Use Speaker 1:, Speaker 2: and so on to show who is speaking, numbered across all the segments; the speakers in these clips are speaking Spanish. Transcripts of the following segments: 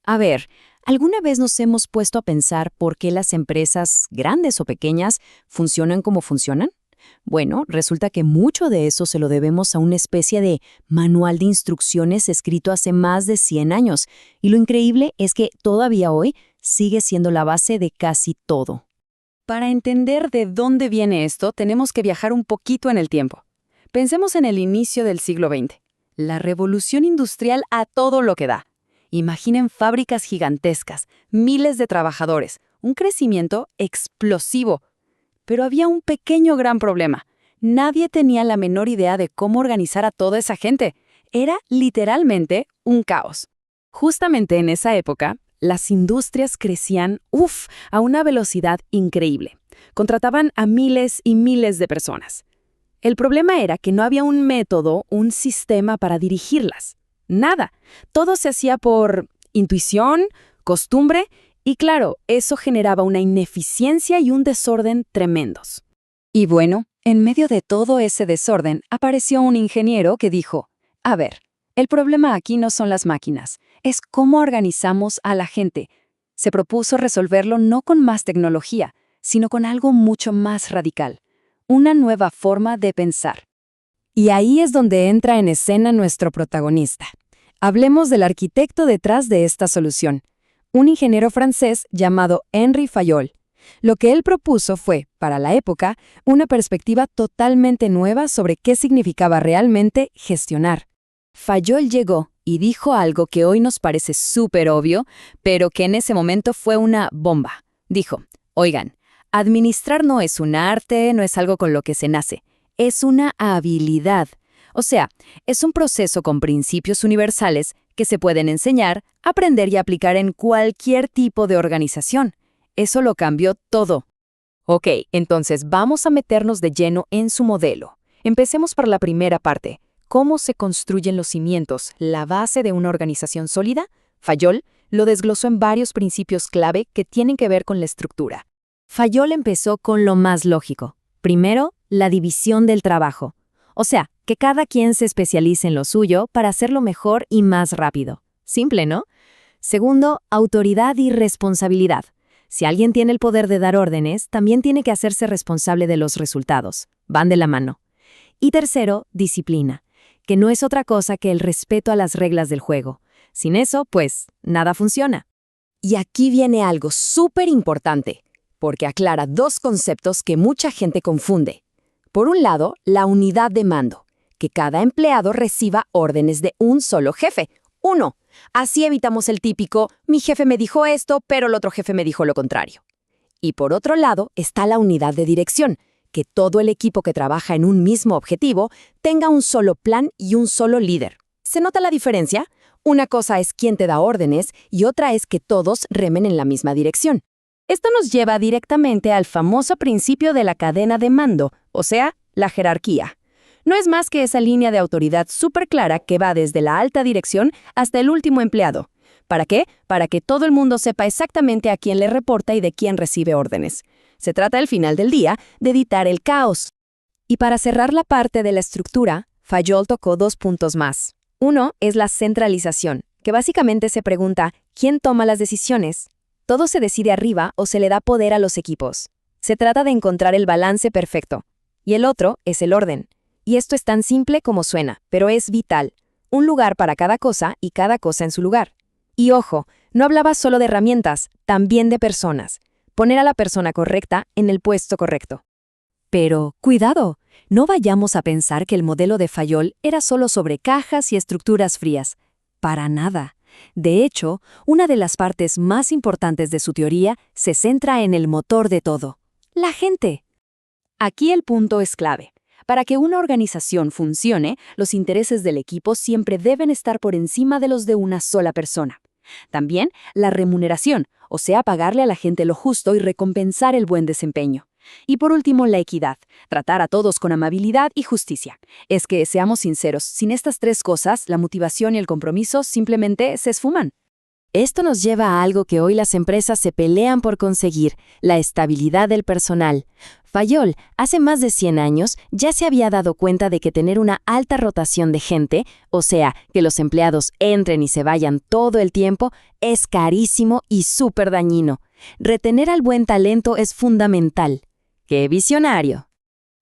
Speaker 1: A ver, ¿alguna vez nos hemos puesto a pensar por qué las empresas, grandes o pequeñas, funcionan como funcionan? Bueno, resulta que mucho de eso se lo debemos a una especie de manual de instrucciones escrito hace más de 100 años, y lo increíble es que todavía hoy sigue siendo la base de casi todo.
Speaker 2: Para entender de dónde viene esto, tenemos que viajar un poquito en el tiempo. Pensemos en el inicio del siglo XX. La revolución industrial a todo lo que da. Imaginen fábricas gigantescas, miles de trabajadores, un crecimiento explosivo. Pero había un pequeño gran problema. Nadie tenía la menor idea de cómo organizar a toda esa gente. Era literalmente un caos. Justamente en esa época, las industrias crecían, a una velocidad increíble. Contrataban a miles y miles de personas. El problema era que no había un método, un sistema para dirigirlas. Nada. Todo se hacía por intuición, costumbre, y claro, eso generaba una ineficiencia y un desorden tremendos. Y bueno, en medio de todo ese desorden, apareció un ingeniero que dijo, a ver, el problema aquí no son las máquinas, es cómo organizamos a la gente. Se propuso resolverlo no con más tecnología, sino con algo mucho más radical, una nueva forma de pensar.
Speaker 1: Y ahí es donde entra en escena nuestro protagonista. Hablemos del arquitecto detrás de esta solución, un ingeniero francés llamado Henri Fayol. Lo que él propuso fue, para la época, una perspectiva totalmente nueva sobre qué significaba realmente gestionar. Fayol llegó y dijo algo que hoy nos parece súper obvio, pero que en ese momento fue una bomba. Dijo, oigan, administrar no es un arte, no es algo con lo que se nace, es una habilidad. O sea, es un proceso con principios universales que se pueden enseñar, aprender y aplicar en cualquier tipo de organización. Eso lo cambió todo. Ok, entonces vamos a meternos de lleno en su modelo. Empecemos por la primera parte. ¿Cómo se construyen los cimientos, la base de una organización sólida? Fayol lo desglosó en varios principios clave que tienen que ver con la estructura. Fayol empezó con lo más lógico. Primero, la división del trabajo. O sea, que cada quien se especialice en lo suyo para hacerlo mejor y más rápido. Simple, ¿no? Segundo, autoridad y responsabilidad. Si alguien tiene el poder de dar órdenes, también tiene que hacerse responsable de los resultados. Van de la mano. Y tercero, disciplina, que no es otra cosa que el respeto a las reglas del juego. Sin eso, pues, nada funciona. Y aquí viene algo súper importante, porque aclara dos conceptos que mucha gente confunde. Por un lado, la unidad de mando, que cada empleado reciba órdenes de un solo jefe, uno. Así evitamos el típico, mi jefe me dijo esto, pero el otro jefe me dijo lo contrario. Y por otro lado está la unidad de dirección, que todo el equipo que trabaja en un mismo objetivo tenga un solo plan y un solo líder. ¿Se nota la diferencia? Una cosa es quién te da órdenes y otra es que todos remen en la misma dirección. Esto nos lleva directamente al famoso principio de la cadena de mando, o sea, la jerarquía. No es más que esa línea de autoridad súper clara que va desde la alta dirección hasta el último empleado. ¿Para qué? Para que todo el mundo sepa exactamente a quién le reporta y de quién recibe órdenes. Se trata, al final del día, de evitar el caos. Y para cerrar la parte de la estructura, Fayol tocó dos puntos más. Uno es la centralización, que básicamente se pregunta, ¿quién toma las decisiones? ¿Todo se decide arriba o se le da poder a los equipos? Se trata de encontrar el balance perfecto. Y el otro es el orden. Y esto es tan simple como suena, pero es vital. Un lugar para cada cosa y cada cosa en su lugar. Y ojo, no hablaba solo de herramientas, también de personas. Poner a la persona correcta en el puesto correcto. Pero, cuidado, no vayamos a pensar que el modelo de Fayol era solo sobre cajas y estructuras frías. Para nada. De hecho, una de las partes más importantes de su teoría se centra en el motor de todo, la gente. Aquí el punto es clave. Para que una organización funcione, los intereses del equipo siempre deben estar por encima de los de una sola persona. También la remuneración, o sea, pagarle a la gente lo justo y recompensar el buen desempeño. Y por último, la equidad, tratar a todos con amabilidad y justicia. Es que, seamos sinceros, sin estas tres cosas, la motivación y el compromiso simplemente se esfuman. Esto nos lleva a algo que hoy las empresas se pelean por conseguir, la estabilidad del personal. Fayol, hace más de 100 años, ya se había dado cuenta de que tener una alta rotación de gente, o sea, que los empleados entren y se vayan todo el tiempo, es carísimo y súper dañino. Retener al buen talento es fundamental. ¡Qué visionario!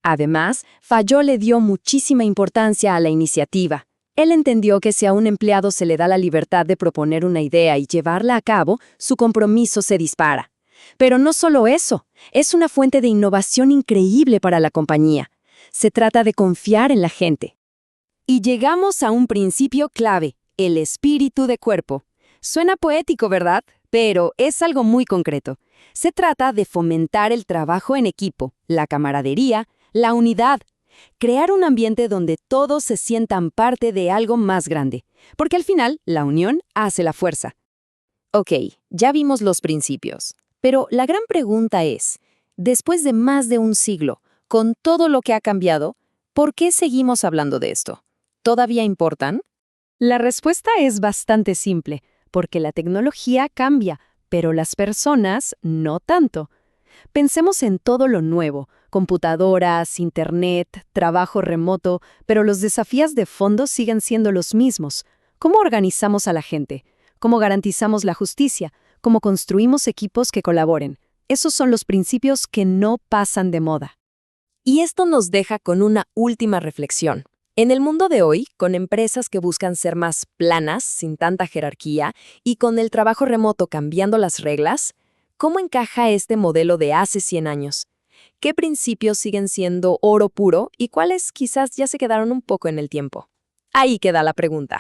Speaker 1: Además, Fayol le dio muchísima importancia a la iniciativa. Él entendió que si a un empleado se le da la libertad de proponer una idea y llevarla a cabo, su compromiso se dispara. Pero no solo eso, es una fuente de innovación increíble para la compañía. Se trata de confiar en la gente. Y llegamos a un principio clave, el espíritu de cuerpo. Suena poético, ¿verdad? Pero es algo muy concreto. Se trata de fomentar el trabajo en equipo, la camaradería, la unidad. Crear un ambiente donde todos se sientan parte de algo más grande, porque al final la unión hace la fuerza. Ok, ya vimos los principios, pero la gran pregunta es, después de más de un siglo, con todo lo que ha cambiado, ¿por qué seguimos hablando de esto? ¿Todavía importan? La respuesta es bastante simple, porque la tecnología cambia, pero las personas no tanto. Pensemos en todo lo nuevo, computadoras, internet, trabajo remoto, pero los desafíos de fondo siguen siendo los mismos. ¿Cómo organizamos a la gente? ¿Cómo garantizamos la justicia? ¿Cómo construimos equipos que colaboren? Esos son los principios que no pasan de moda. Y esto nos deja con una última reflexión. En el mundo de hoy, con empresas que buscan ser más planas, sin tanta jerarquía, y con el trabajo remoto cambiando las reglas, ¿cómo encaja este modelo de hace 100 años? ¿Qué principios siguen siendo oro puro y cuáles quizás ya se quedaron un poco en el tiempo? Ahí queda la pregunta.